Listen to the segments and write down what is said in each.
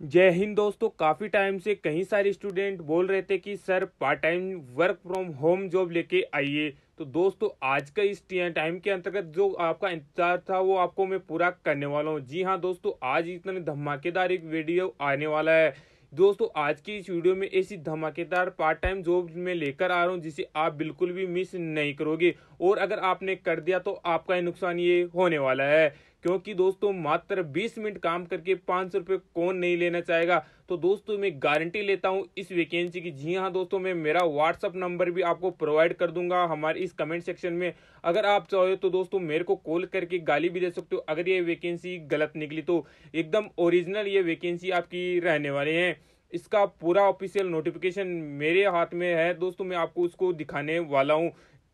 जय हिंद दोस्तों। काफ़ी टाइम से कई सारे स्टूडेंट बोल रहे थे कि sir part time work from home job लेके आइए। तो दोस्तों आज का इस टाइम के अंतर्गत जो आपका इंतजार था वो आपको मैं पूरा करने वाला हूँ। जी हाँ दोस्तों, आज इतने धमाकेदार एक वीडियो आने वाला है। दोस्तों आज की इस वीडियो में ऐसी धमाकेदार पार्ट टाइम जॉब में लेकर आ रहा हूँ जिसे आप बिल्कुल भी मिस नहीं करोगे। और अगर आपने कर दिया तो आपका ही नुकसान ये होने वाला है, क्योंकि दोस्तों मात्र 20 मिनट काम करके 500 रुपये कौन नहीं लेना चाहेगा। तो दोस्तों मैं गारंटी लेता हूं इस वैकेंसी की। जी हाँ दोस्तों, मैं मेरा व्हाट्सअप नंबर भी आपको प्रोवाइड कर दूंगा हमारे इस कमेंट सेक्शन में। अगर आप चाहो तो दोस्तों मेरे को कॉल करके गाली भी दे सकते हो अगर ये वैकेंसी गलत निकली तो। एकदम ओरिजिनल ये वैकेंसी आपकी रहने वाली है। इसका पूरा ऑफिशियल नोटिफिकेशन मेरे हाथ में है दोस्तों, मैं आपको उसको दिखाने वाला हूँ।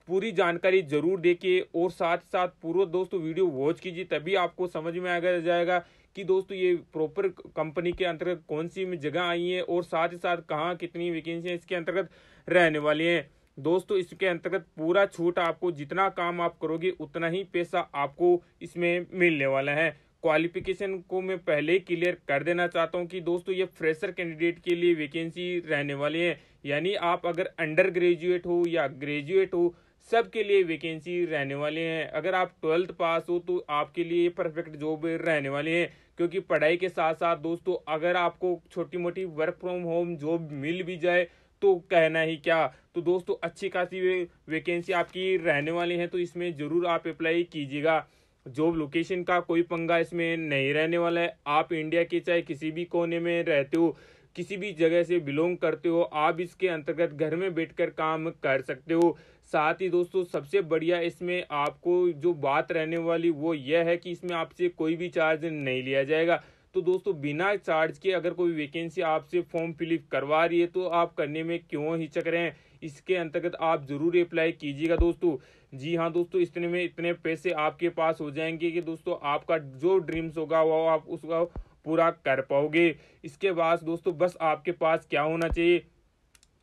पूरी जानकारी जरूर देखिए और साथ साथ पूरा दोस्तों वीडियो वॉच कीजिए, तभी आपको समझ में आ जाएगा कि दोस्तों ये प्रॉपर कंपनी के अंतर्गत कौन सी जगह आई है और साथ ही साथ कहाँ कितनी वैकेंसी इसके अंतर्गत रहने वाली हैं। दोस्तों इसके अंतर्गत पूरा छूट आपको, जितना काम आप करोगे उतना ही पैसा आपको इसमें मिलने वाला है। क्वालिफिकेशन को मैं पहले ही क्लियर कर देना चाहता हूं कि दोस्तों ये फ्रेशर कैंडिडेट के लिए वैकेंसी रहने वाली है। यानी आप अगर अंडर ग्रेजुएट हो या ग्रेजुएट हो, सबके लिए वैकेंसी रहने वाले हैं। अगर आप 12th पास हो तो आपके लिए परफेक्ट जॉब रहने वाले हैं, क्योंकि पढ़ाई के साथ साथ दोस्तों अगर आपको छोटी मोटी वर्क फ्रॉम होम जॉब मिल भी जाए तो कहना ही क्या। तो दोस्तों अच्छी खासी वैकेंसी आपकी रहने वाली है, तो इसमें जरूर आप अप्लाई कीजिएगा। जॉब लोकेशन का कोई पंगा इसमें नहीं रहने वाला है। आप इंडिया के चाहे किसी भी कोने में रहते हो, किसी भी जगह से बिलोंग करते हो, आप इसके अंतर्गत घर में बैठकर काम कर सकते हो। साथ ही दोस्तों सबसे बढ़िया इसमें आपको जो बात रहने वाली वो यह है कि इसमें आपसे कोई भी चार्ज नहीं लिया जाएगा। तो दोस्तों बिना चार्ज के अगर कोई वैकेंसी आपसे फॉर्म फिलअप करवा रही है तो आप करने में क्यों हिचक रहे हैं। इसके अंतर्गत आप जरूर अप्लाई कीजिएगा दोस्तों। जी हाँ दोस्तों, इतने में इतने पैसे आपके पास हो जाएंगे कि दोस्तों आपका जो ड्रीम्स होगा वो आप उसका पूरा कर पाओगे। इसके बाद दोस्तों बस आपके पास क्या होना चाहिए,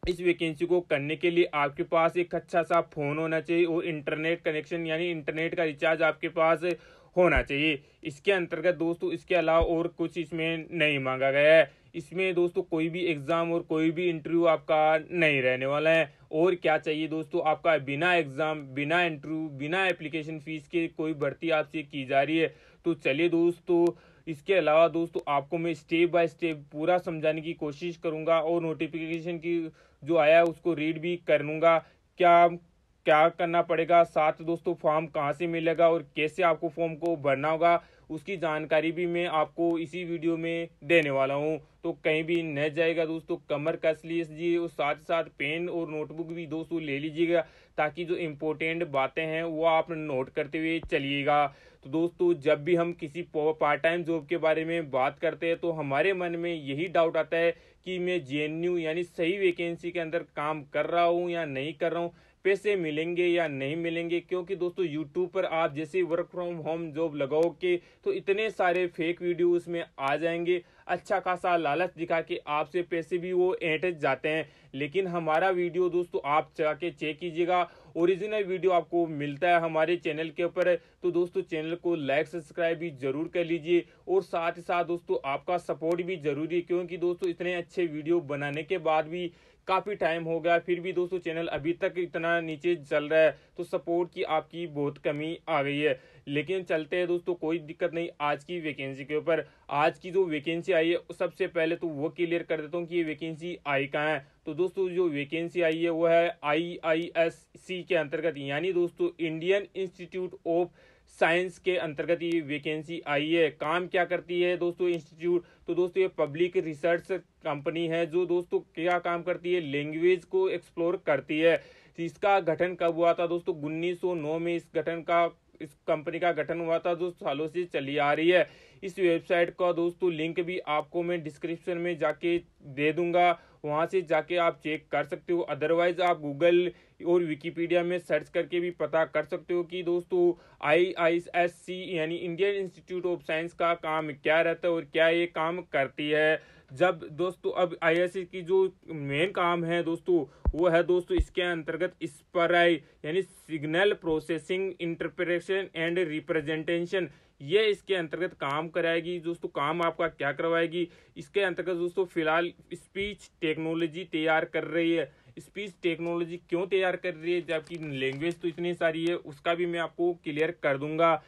इस वैकेंसी को करने के लिए आपके पास एक अच्छा सा फोन होना चाहिए और इंटरनेट कनेक्शन यानी इंटरनेट का रिचार्ज आपके पास होना चाहिए। इसके अंतर्गत दोस्तों इसके अलावा और कुछ इसमें नहीं मांगा गया है। इसमें दोस्तों कोई भी एग्जाम और कोई भी इंटरव्यू आपका नहीं रहने वाला है। और क्या चाहिए दोस्तों, आपका बिना एग्जाम बिना इंटरव्यू बिना एप्लीकेशन फीस के कोई भर्ती आपसे की जा रही है। तो चलिए दोस्तों, इसके अलावा दोस्तों आपको मैं स्टेप बाय स्टेप पूरा समझाने की कोशिश करूंगा और नोटिफिकेशन की जो आया है उसको रीड भी कर लूंगा। क्या क्या करना पड़ेगा, साथ दोस्तों फॉर्म कहाँ से मिलेगा और कैसे आपको फॉर्म को भरना होगा, उसकी जानकारी भी मैं आपको इसी वीडियो में देने वाला हूँ। तो कहीं भी न जाएगा दोस्तों, कमर कस लीजिए और साथ साथ पेन और नोटबुक भी दोस्तों ले लीजिएगा, ताकि जो इम्पोर्टेंट बातें हैं वो आप नोट करते हुए चलिएगा। तो दोस्तों जब भी हम किसी पार्ट टाइम जॉब के बारे में बात करते हैं तो हमारे मन में यही डाउट आता है कि मैं जेएनयू यानी सही वैकेंसी के अंदर काम कर रहा हूँ या नहीं कर रहा हूँ, पैसे मिलेंगे या नहीं मिलेंगे। क्योंकि दोस्तों यूट्यूब पर आप जैसे वर्क फ्रॉम होम जॉब लगाओगे तो इतने सारे फेक वीडियो उसमें आ जाएंगे, अच्छा खासा लालच दिखा के आपसे पैसे भी वो ऐंठ जाते हैं। लेकिन हमारा वीडियो दोस्तों आप जाके चेक कीजिएगा, ओरिजिनल वीडियो आपको मिलता है हमारे चैनल के ऊपर। तो दोस्तों चैनल को लाइक सब्सक्राइब भी जरूर कर लीजिए और साथ ही साथ दोस्तों आपका सपोर्ट भी जरूरी है, क्योंकि दोस्तों इतने अच्छे वीडियो बनाने के बाद भी काफी टाइम हो गया फिर भी दोस्तों चैनल अभी तक इतना नीचे चल रहा है, तो सपोर्ट की आपकी बहुत कमी आ गई है। लेकिन चलते हैं दोस्तों, कोई दिक्कत नहीं। आज की वैकेंसी के ऊपर, आज की जो वैकेंसी आई है सबसे पहले तो वो क्लियर कर देता हूँ कि ये वैकेंसी आई कहाँ है। तो दोस्तों जो वैकेंसी आई है वो है IISc के अंतर्गत, यानी दोस्तों इंडियन इंस्टीट्यूट ऑफ साइंस के अंतर्गत ये वैकेंसी आई है। काम क्या करती है दोस्तों इंस्टीट्यूट, तो दोस्तों ये पब्लिक रिसर्च कंपनी है जो दोस्तों क्या काम करती है, लैंग्वेज को एक्सप्लोर करती है। तो इसका गठन कब हुआ था दोस्तों, 1909 में इस कंपनी का गठन हुआ था, जो सालों से चली आ रही है। इस वेबसाइट का दोस्तों लिंक भी आपको मैं डिस्क्रिप्शन में जाके दे दूंगा, वहां से जाके आप चेक कर सकते हो। अदरवाइज आप गूगल और विकिपीडिया में सर्च करके भी पता कर सकते हो कि दोस्तों IISc यानी इंडियन इंस्टीट्यूट ऑफ साइंस का काम क्या रहता है और क्या ये काम करती है। जब दोस्तों अब IISc की जो मेन काम है दोस्तों वो है दोस्तों इसके अंतर्गत स्पराई यानी signal processing interpretation and representation, ये इसके अंतर्गत काम कराएगी। दोस्तों काम आपका क्या करवाएगी, इसके अंतर्गत दोस्तों फिलहाल स्पीच टेक्नोलॉजी तैयार कर रही है। स्पीच टेक्नोलॉजी क्यों तैयार कर रही है जबकि लैंग्वेज तो इतनी सारी है, उसका भी मैं आपको क्लियर कर दूंगा।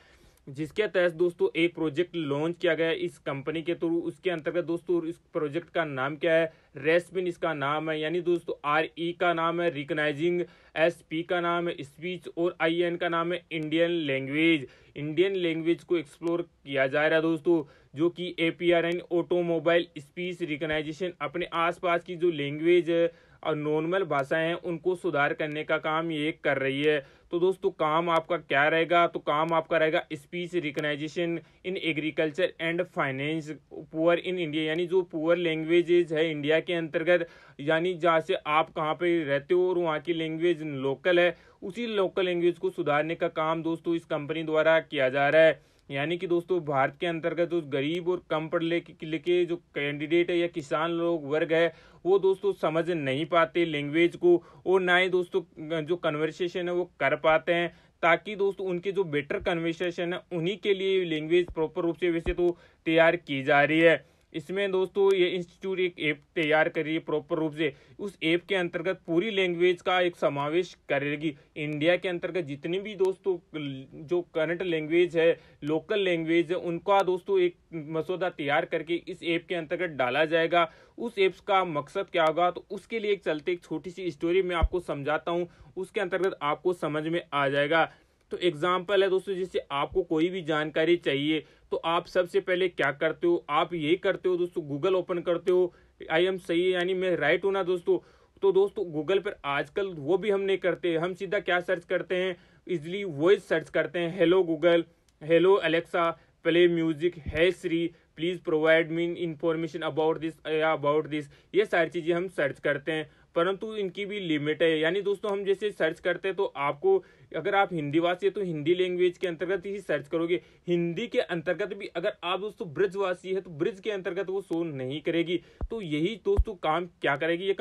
जिसके तहत दोस्तों एक प्रोजेक्ट लॉन्च किया गया इस कंपनी के थ्रू। उसके अंतर्गत दोस्तों इस प्रोजेक्ट का नाम क्या है, रेस्पिन इसका नाम है, यानी दोस्तों RE का नाम है रिकग्नाइजिंग, SP का नाम है स्पीच और IN का नाम है इंडियन लैंग्वेज। इंडियन लैंग्वेज को एक्सप्लोर किया जा रहा है दोस्तों, जो कि APR यानी ऑटोमोबाइल स्पीच रिकग्नाइजेशन अपने आसपास की जो लैंग्वेज और नॉर्मल भाषाएं हैं उनको सुधार करने का काम ये कर रही है। तो दोस्तों काम आपका क्या रहेगा, तो काम आपका रहेगा speech recognisation in agriculture and finance poor in India, यानी जो पुअर लैंग्वेजेज है इंडिया के अंतर्गत, यानी जहाँ से आप कहाँ पे रहते हो और वहाँ की लैंग्वेज लोकल है, उसी लोकल लैंग्वेज को सुधारने का काम दोस्तों इस कंपनी द्वारा किया जा रहा है। यानी कि दोस्तों भारत के अंतर्गत जो गरीब और कम पढ़े लिखे जो कैंडिडेट है या किसान लोग वर्ग है वो दोस्तों समझ नहीं पाते लैंग्वेज को, और ना ही दोस्तों जो कन्वर्सेशन है वो कर पाते हैं, ताकि दोस्तों उनके जो बेटर कन्वर्सेशन है उन्हीं के लिए लैंग्वेज प्रॉपर रूप से वैसे तो तैयार की जा रही है। इसमें दोस्तों ये इंस्टीट्यूट एक ऐप तैयार कर रही है प्रॉपर रूप से, उस ऐप के अंतर्गत पूरी लैंग्वेज का एक समावेश करेगी। इंडिया के अंतर्गत जितनी भी दोस्तों जो करंट लैंग्वेज है, लोकल लैंग्वेज है, उनका दोस्तों एक मसौदा तैयार करके इस ऐप के अंतर्गत डाला जाएगा। उस ऐप्स का मकसद क्या होगा, तो उसके लिए एक चलते एक छोटी सी स्टोरी मैं आपको समझाता हूँ, उसके अंतर्गत आपको समझ में आ जाएगा। तो एग्जाम्पल है दोस्तों, जैसे आपको कोई भी जानकारी चाहिए तो आप सबसे पहले क्या करते हो, आप यही करते हो दोस्तों, गूगल ओपन करते हो। आई एम सही है, यानी मैं राइट हूं ना दोस्तों। तो दोस्तों गूगल पर आजकल वो भी हम नहीं करते, हम सीधा क्या सर्च करते हैं, इजली वॉइस सर्च करते हैं, hello Google, hello Alexa, play music, hey Siri, please provide me information about this या अबाउट दिस, ये सारी चीजें हम सर्च करते हैं। परंतु इनकी भी लिमिट है, यानी दोस्तों हम जैसे सर्च करते हैं तो आपको, अगर आप हिंदी वासी है तो हिंदी लैंग्वेज के अंतर्गत ही सर्च करोगे। हिंदी के अंतर्गत भी अगर आप दोस्तों ब्रिजवासी है तो ब्रिज के अंतर्गत वो शो नहीं करेगी। तो यही दोस्तों काम क्या करेगी ये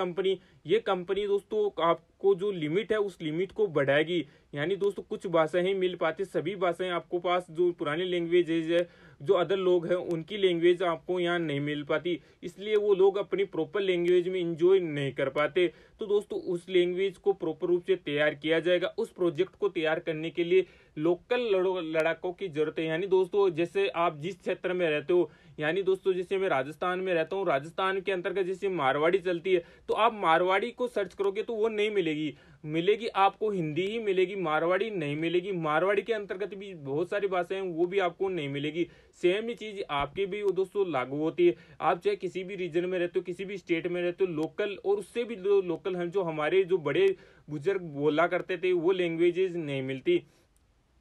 कंपनी दोस्तों आपको जो लिमिट है उस लिमिट को बढ़ाएगी। यानी दोस्तों कुछ भाषाएं मिल पाती, सभी भाषाएं आपको पास जो पुरानी लैंग्वेज है, जो अदर लोग हैं उनकी लैंग्वेज आपको यहाँ नहीं मिल पाती, इसलिए वो लोग अपनी प्रॉपर लैंग्वेज में इंजॉय नहीं कर पाते। तो दोस्तों उस लैंग्वेज को प्रॉपर रूप से तैयार किया जाएगा। उस प्रोजेक्ट को तैयार करने के लिए लोकल लड़ाकों की जरूरत है। यानी दोस्तों जैसे आप जिस क्षेत्र में रहते हो, यानी दोस्तों जैसे मैं राजस्थान में रहता हूँ, राजस्थान के अंतर्गत जैसे मारवाड़ी चलती है, तो आप मारवाड़ी को सर्च करोगे तो वो नहीं मिलेगी आपको हिंदी ही मिलेगी, मारवाड़ी नहीं मिलेगी। मारवाड़ी के अंतर्गत भी बहुत सारी भाषाएं वो भी आपको नहीं मिलेगी। सेम ही चीज आपके भी दोस्तों लागू होती है। आप चाहे किसी भी रीजन में रहते हो, किसी भी स्टेट में रहते हो, लोकल और उससे भी लोकल हम जो हमारे जो बड़े बुजुर्ग बोला करते थे वो लैंग्वेजेस नहीं मिलती।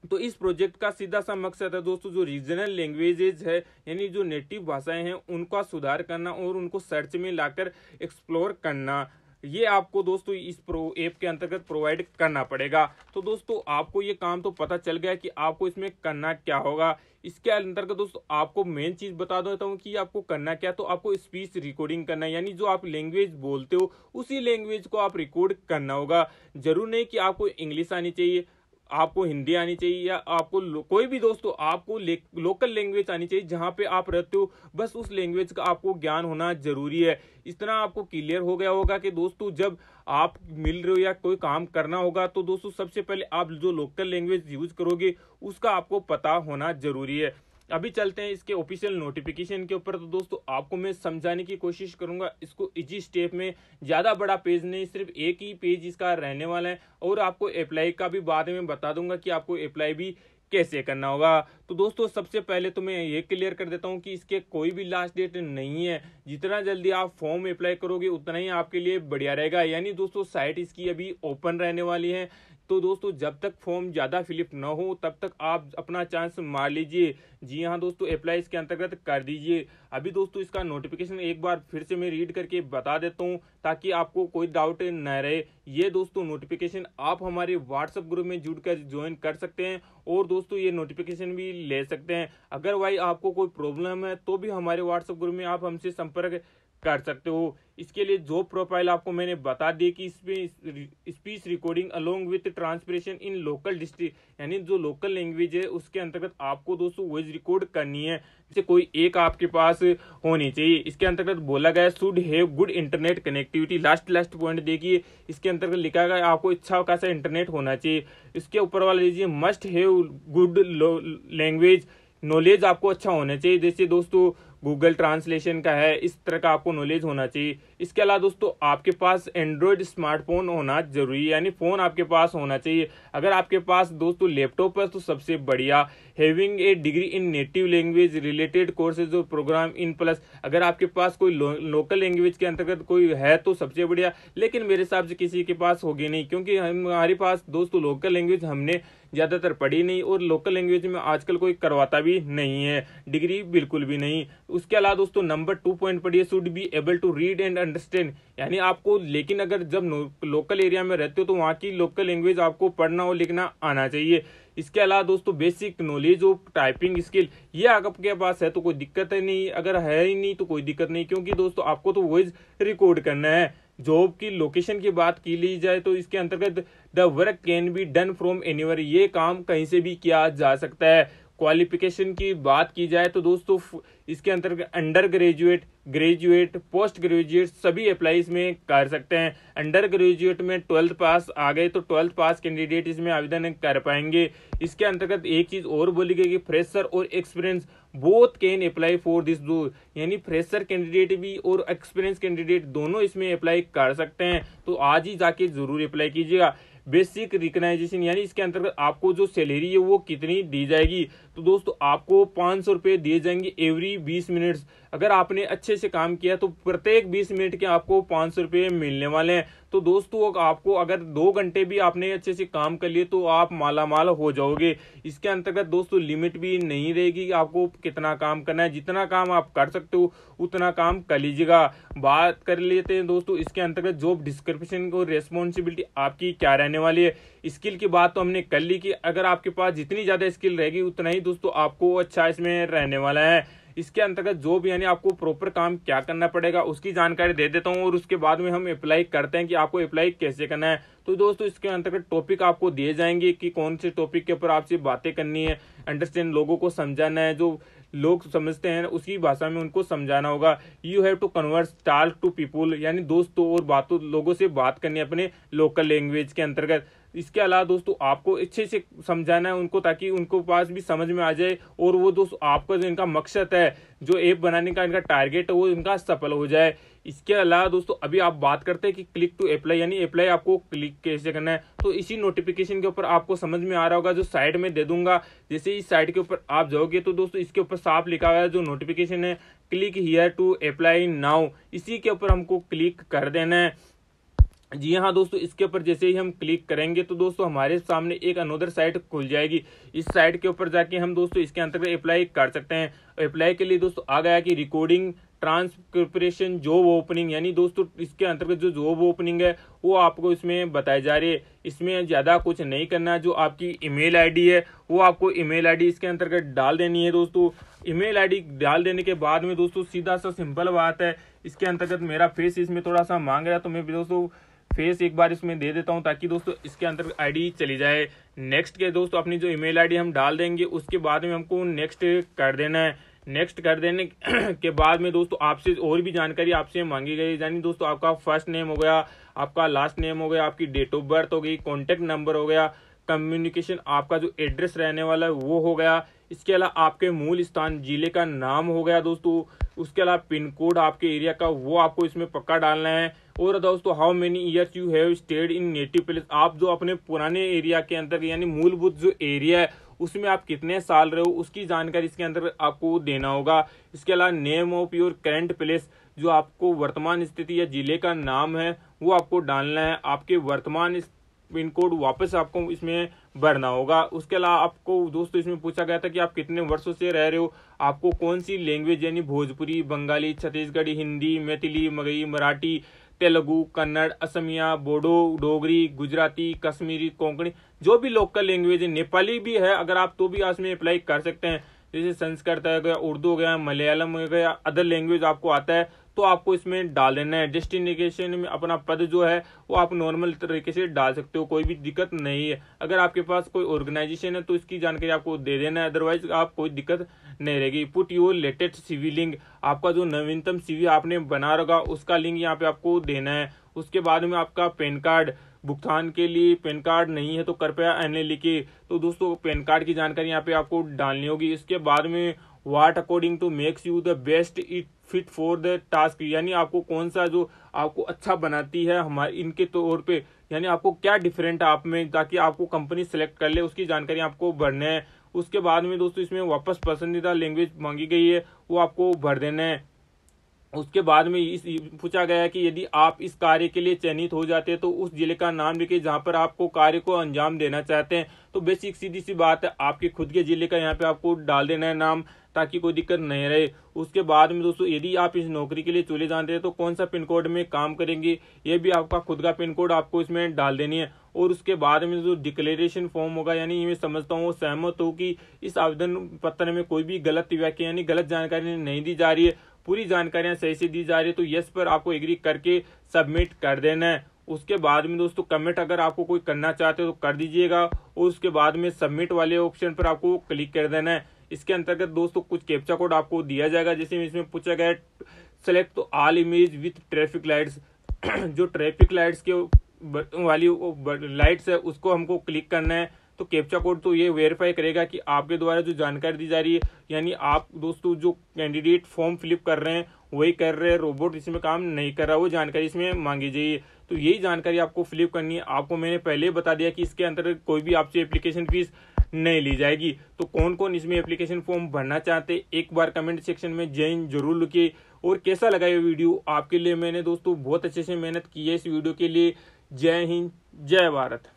तो इस प्रोजेक्ट का सीधा सा मकसद है दोस्तों जो रीजनल लैंग्वेजेस है, यानी जो नेटिव भाषाएं हैं उनका सुधार करना और उनको सर्च में लाकर एक्सप्लोर करना। ये आपको दोस्तों इस ऐप के अंतर्गत प्रोवाइड करना पड़ेगा। तो दोस्तों आपको ये काम तो पता चल गया कि आपको इसमें करना क्या होगा। इसके अंतर्गत दोस्तों आपको मेन चीज बता देता हूँ कि आपको करना क्या। तो आपको स्पीच रिकॉर्डिंग करना है, यानी जो आप लैंग्वेज बोलते हो उसी लैंग्वेज को आप रिकॉर्ड करना होगा। जरूर नहीं कि आपको इंग्लिश आनी चाहिए, आपको हिंदी आनी चाहिए, या आपको कोई भी दोस्तों आपको लोकल लैंग्वेज आनी चाहिए जहां पे आप रहते हो, बस उस लैंग्वेज का आपको ज्ञान होना जरूरी है। इतना आपको क्लियर हो गया होगा कि दोस्तों जब आप मिल रहे हो या कोई काम करना होगा तो दोस्तों सबसे पहले आप जो लोकल लैंग्वेज यूज करोगे उसका आपको पता होना जरूरी है। अभी चलते हैं इसके ऑफिशियल नोटिफिकेशन के ऊपर। तो दोस्तों आपको मैं समझाने की कोशिश करूंगा इसको इजी स्टेप में, ज्यादा बड़ा पेज नहीं, सिर्फ एक ही पेज इसका रहने वाला है, और आपको अप्लाई का भी बाद में बता दूंगा कि आपको अप्लाई भी कैसे करना होगा। तो दोस्तों सबसे पहले तो मैं ये क्लियर कर देता हूँ कि इसके कोई भी लास्ट डेट नहीं है। जितना जल्दी आप फॉर्म अप्लाई करोगे उतना ही आपके लिए बढ़िया रहेगा। यानी दोस्तों साइट इसकी अभी ओपन रहने वाली है, तो दोस्तों जब तक फॉर्म ज्यादा फिलिप न हो तब तक आप अपना चांस मार लीजिए। जी हाँ दोस्तों, अप्लाई इसके अंतर्गत कर दीजिए। अभी दोस्तों इसका नोटिफिकेशन एक बार फिर से मैं रीड करके बता देता हूँ ताकि आपको कोई डाउट न रहे। ये दोस्तों नोटिफिकेशन आप हमारे व्हाट्सएप ग्रुप में जुड़कर ज्वाइन कर सकते हैं और दोस्तों ये नोटिफिकेशन भी ले सकते हैं। अगर भाई आपको कोई प्रॉब्लम है तो भी हमारे व्हाट्सएप ग्रुप में आप हमसे संपर्क कर सकते हो। इसके लिए जॉब प्रोफाइल आपको मैंने बता दी कि इसमें speech recording along with translation in local district यानी जो लोकल लैंग्वेज है उसके अंतर्गत आपको दोस्तों वॉइस रिकॉर्ड करनी है, जैसे कोई एक आपके पास होनी चाहिए। इसके अंतर्गत बोला गया should have good internet connectivity. Last point देखिए, इसके अंतर्गत लिखा गया आपको अच्छा खासा इंटरनेट होना चाहिए। इसके ऊपर वाला लीजिए must have good language knowledge आपको अच्छा होना चाहिए, जैसे दोस्तों गूगल ट्रांसलेशन का है, इस तरह का आपको नॉलेज होना चाहिए। इसके अलावा दोस्तों आपके पास एंड्रॉयड स्मार्टफोन होना जरूरी है, यानी फोन आपके पास होना चाहिए। अगर आपके पास दोस्तों लैपटॉप है तो सबसे बढ़िया। Having a degree in native language related courses और प्रोग्राम इन प्लस। अगर आपके पास कोई लोकल लैंग्वेज के अंतर्गत कोई है तो सबसे बढ़िया, लेकिन मेरे हिसाब से किसी के पास होगी नहीं, क्योंकि हमारे पास दोस्तों लोकल लैंग्वेज हमने ज्यादातर पढ़ी नहीं और लोकल लैंग्वेज में आजकल कोई करवाता भी नहीं है, डिग्री बिल्कुल भी नहीं। उसके अलावा दोस्तों नंबर 2 पॉइंट पढ़िए, should be able to read and understand, यानी आपको लेकिन अगर जब लोकल एरिया में रहते हो तो वहाँ की लोकल लैंग्वेज आपको पढ़ना और लिखना आना चाहिए। इसके अलावा दोस्तों basic knowledge of typing skill, ये आपके पास है तो कोई दिक्कत है नहीं, अगर है ही नहीं तो कोई दिक्कत नहीं, क्योंकि दोस्तों आपको तो वॉइस रिकॉर्ड करना है। जॉब की लोकेशन की बात की ली जाए तो इसके अंतर्गत the work can be done from anywhere, ये काम कहीं से भी किया जा सकता है। क्वालिफिकेशन की बात की जाए तो दोस्तों इसके अंतर्गत under graduate, graduate, post graduate सभी अप्लाई इसमें कर सकते हैं। अंडर ग्रेजुएट में 12th पास आ गए तो 12th पास कैंडिडेट इसमें आवेदन कर पाएंगे। इसके अंतर्गत एक चीज और बोली गई कि फ्रेशर और experience both can apply for this दो, यानी फ्रेशर कैंडिडेट भी और एक्सपीरियंस कैंडिडेट दोनों इसमें अप्लाई कर सकते हैं, तो आज ही जाके जरूर अप्लाई कीजिएगा। बेसिक रिकग्नाइजेशन, यानी इसके अंतर्गत आपको जो सैलरी है वो कितनी दी जाएगी, तो दोस्तों आपको 500 रुपये दिए जाएंगे एवरी 20 मिनट्स। अगर आपने अच्छे से काम किया तो प्रत्येक 20 मिनट के आपको 500 रुपये मिलने वाले हैं। तो दोस्तों आपको अगर 2 घंटे भी आपने अच्छे से काम कर लिए तो आप मालामाल हो जाओगे। इसके अंतर्गत दोस्तों लिमिट भी नहीं रहेगी आपको कितना काम करना है, जितना काम आप कर सकते हो उतना काम कर लीजिएगा। बात कर लेते हैं दोस्तों इसके अंतर्गत जॉब डिस्क्रिप्शन और रेस्पॉन्सिबिलिटी आपकी क्या रहने वाली है। स्किल की बात तो हमने कर ली कि अगर आपके पास जितनी ज्यादा स्किल रहेगी उतना ही दोस्तों आपको अच्छा इसमें रहने वाला है। इसके अंतर्गत जॉब यानी आपको प्रॉपर काम क्या करना पड़ेगा उसकी जानकारी दे देता हूँ, और उसके बाद में हम अप्लाई करते हैं कि आपको अप्लाई कैसे करना है। तो दोस्तों इसके अंतर्गत टॉपिक आपको दिए जाएंगे कि कौन से टॉपिक के ऊपर आपसे बातें करनी है, अंडरस्टैंड लोगों को समझाना है, जो लोग समझते हैं उसी भाषा में उनको समझाना होगा। You have to converse talk to people, यानी दोस्तों और बातों लोगों से बात करनी है अपने लोकल लैंग्वेज के अंतर्गत। इसके अलावा दोस्तों आपको अच्छे से समझाना है उनको ताकि उनको पास भी समझ में आ जाए, और वो दोस्तों आपका जो इनका मकसद है, जो ऐप बनाने का इनका टारगेट है वो इनका सफल हो जाए। इसके अलावा दोस्तों अभी आप बात करते हैं कि क्लिक टू अप्लाई, यानी अप्लाई आपको क्लिक कैसे करना है। तो इसी नोटिफिकेशन के ऊपर आपको समझ में आ रहा होगा, जो साइड में दे दूंगा, जैसे इस साइड के ऊपर आप जाओगे तो दोस्तों इसके ऊपर साफ लिखा हुआ है जो नोटिफिकेशन है, click here to apply now, इसी के ऊपर हमको क्लिक कर देना है। जी हाँ दोस्तों, इसके ऊपर जैसे ही हम क्लिक करेंगे तो दोस्तों हमारे सामने एक अनदर साइट खुल जाएगी। इस साइट के ऊपर जाके हम दोस्तों इसके अंतर्गत अप्लाई कर सकते हैं। अप्लाई के लिए दोस्तों आ गया कि रिकॉर्डिंग ट्रांसक्रिप्शन जॉब ओपनिंग, यानी दोस्तों इसके अंतर्गत जो जॉब ओपनिंग है वो आपको इसमें बताई जा रही है। इसमें ज्यादा कुछ नहीं करना, जो आपकी ईमेल आईडी है वो आपको ईमेल आईडी इसके अंतर्गत डाल देनी है। दोस्तों ईमेल आईडी डाल देने के बाद में दोस्तों सीधा सा सिंपल बात है, इसके अंतर्गत मेरा फेस इसमें थोड़ा सा मांग रहा है तो मैं दोस्तों फेस एक बार इसमें दे देता हूं ताकि दोस्तों इसके अंदर आईडी चली जाए। नेक्स्ट के दोस्तों अपनी जो ईमेल आईडी हम डाल देंगे, उसके बाद में हमको नेक्स्ट कर देना है। नेक्स्ट कर देने के बाद में दोस्तों आपसे और भी जानकारी आपसे मांगी गई, यानी दोस्तों आपका फर्स्ट नेम हो गया, आपका लास्ट नेम हो गया, आपकी डेट ऑफ बर्थ हो गई, कॉन्टेक्ट नंबर हो गया, कम्युनिकेशन आपका जो एड्रेस रहने वाला है वो हो गया। इसके अलावा आपके मूल स्थान जिले का नाम हो गया दोस्तों। उसके अलावा पिन कोड आपके एरिया का वो आपको इसमें पक्का डालना है। और दोस्तों how many years you have stayed in native place, आप जो अपने पुराने एरिया के अंदर यानी मूलभूत जो एरिया है उसमें आप कितने साल रहे हो उसकी जानकारी इसके अंदर आपको देना होगा। इसके अलावा name of your current place, जो आपको वर्तमान स्थिति या जिले का नाम है वो आपको डालना है। आपके वर्तमान पिन कोड वापस आपको इसमें भरना होगा। उसके अलावा आपको दोस्तों इसमें पूछा गया था कि आप कितने वर्षों से रह रहे हो, आपको कौन सी लैंग्वेज यानी भोजपुरी, बंगाली, छत्तीसगढ़ी, हिंदी, मैथिली, मगही, मराठी, तेलुगु, कन्नड़, असमिया, बोडो, डोगरी, गुजराती, कश्मीरी, कोंकणी, जो भी लोकल लैंग्वेज है, नेपाली भी है अगर आप तो भी इसमें अप्लाई कर सकते हैं। जैसे संस्कृत हो गया, उर्दू हो गया, मलयालम हो गया, अदर लैंग्वेज आपको आता है तो आपको इसमें डाल देना है। डेस्टिनेशन में अपना पद जो है वो आप नॉर्मल तरीके से डाल सकते हो, कोई भी दिक्कत नहीं है। अगर आपके पास कोई ऑर्गेनाइजेशन है तो इसकी जानकारी आपको दे देना है, अदरवाइज आप कोई दिक्कत नहीं रहेगी। Put your latest CV link, आपका जो नवीनतम सीवी आपने बना रखा उसका लिंक यहाँ पे आपको देना है। उसके बाद में आपका पैन कार्ड, भुगतान के लिए पैन कार्ड नहीं है तो कृपया एनए लिखिए। तो दोस्तों पैन कार्ड की जानकारी यहाँ पे आपको डालनी होगी। इसके बाद में what according to makes you the best it fit for the task, यानी आपको कौन सा जो आपको अच्छा बनाती है हमारे इनके तौर पे, यानी आपको क्या डिफरेंट आप में ताकि आपको कंपनी सेलेक्ट कर ले, उसकी जानकारी आपको भरना है। उसके बाद में दोस्तों इसमें वापस पसंदीदा लैंग्वेज मांगी गई है वो आपको भर देना है। उसके बाद में इस पूछा गया है कि यदि आप इस कार्य के लिए चयनित हो जाते हैं तो उस जिले का नाम लिखिए जहां पर आपको कार्य को अंजाम देना चाहते हैं। तो बेसिक सीधी सी बात है, आपके खुद के जिले का यहाँ पे आपको डाल देना है नाम, ताकि कोई दिक्कत नहीं रहे। उसके बाद में दोस्तों यदि आप इस नौकरी के लिए चुने जाते हैं तो कौन सा पिन कोड में काम करेंगे, ये भी आपका खुद का पिन कोड आपको इसमें डाल देनी है। और उसके बाद में जो डिक्लेरेशन फॉर्म होगा, यानी मैं समझता हूँ सहमत हो कि इस आवेदन पत्र में कोई भी गलत व्याख्या यानी गलत जानकारी नहीं दी जा रही है, पूरी जानकारियां सही से दी जा रही है, तो यस पर आपको एग्री करके सबमिट कर देना है। उसके बाद में दोस्तों कमेंट अगर आपको कोई करना चाहते हो तो कर दीजिएगा और उसके बाद में सबमिट वाले ऑप्शन पर आपको क्लिक कर देना है। इसके अंतर्गत दोस्तों कुछ कैप्चा कोड आपको दिया जाएगा, जैसे इसमें पूछा गया सेलेक्ट तो all image with traffic lights जो ट्रैफिक लाइट्स के वाली लाइट्स है उसको हमको क्लिक करना है। तो कैप्चा कोड तो ये वेरीफाई करेगा कि आपके द्वारा जो जानकारी दी जा रही है, यानी आप दोस्तों जो कैंडिडेट फॉर्म फिलअप कर रहे हैं वही कर रहे हैं, रोबोट इसमें काम नहीं कर रहा, वो जानकारी इसमें मांगी जाइए। तो यही जानकारी आपको फिलअप करनी है। आपको मैंने पहले बता दिया कि इसके अंतर्गत कोई भी आपसे एप्लीकेशन फीस नहीं ली जाएगी। तो कौन कौन इसमें एप्लीकेशन फॉर्म भरना चाहते एक बार कमेंट सेक्शन में जय हिंद जरूर लिखिए। और कैसा लगा ये वीडियो आपके लिए, मैंने दोस्तों बहुत अच्छे से मेहनत की है इस वीडियो के लिए। जय हिंद, जय भारत।